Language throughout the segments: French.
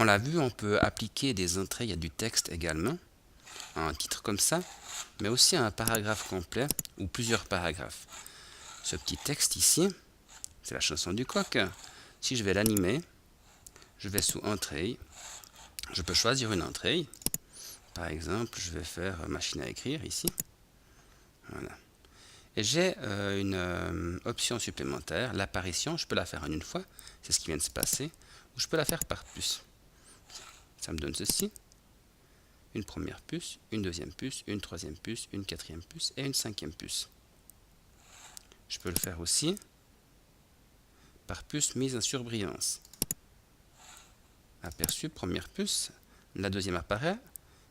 On l'a vu, on peut appliquer des entrées à du texte également, à un titre comme ça, mais aussi à un paragraphe complet ou plusieurs paragraphes. Ce petit texte ici, c'est la chanson du coq. Si je vais l'animer, je vais sous entrée, je peux choisir une entrée. Par exemple, je vais faire machine à écrire ici. Voilà. Et j'ai une option supplémentaire, l'apparition, je peux la faire en une fois, c'est ce qui vient de se passer, ou je peux la faire par puce. Ça me donne ceci, une première puce, une deuxième puce, une troisième puce, une quatrième puce et une cinquième puce. Je peux le faire aussi par puce mise en surbrillance. Aperçu, première puce, la deuxième apparaît,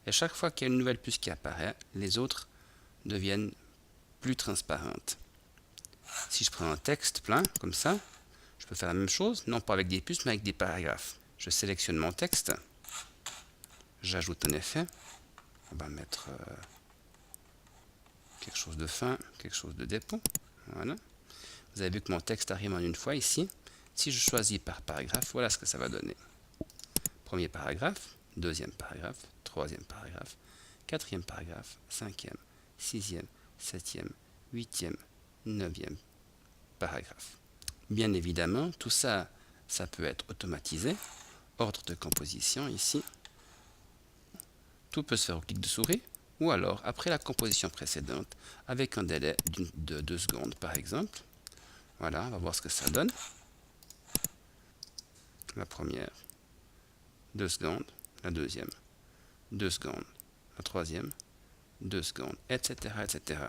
et chaque fois qu'il y a une nouvelle puce qui apparaît, les autres deviennent plus transparentes. Si je prends un texte plein, comme ça, je peux faire la même chose, non pas avec des puces, mais avec des paragraphes. Je sélectionne mon texte, j'ajoute un effet, on va mettre quelque chose de fin, quelque chose de dépôt. Voilà. Vous avez vu que mon texte arrive en une fois ici. Si je choisis par paragraphe, voilà ce que ça va donner. Premier paragraphe, deuxième paragraphe, troisième paragraphe, quatrième paragraphe, cinquième, sixième, septième, huitième, neuvième paragraphe. Bien évidemment, tout ça, ça peut être automatisé. Ordre de composition ici. Tout peut se faire au clic de souris ou alors après la composition précédente avec un délai de 2 secondes par exemple. Voilà, on va voir ce que ça donne. La première, 2 secondes, la deuxième, 2 secondes, la troisième, 2 secondes, etc., etc.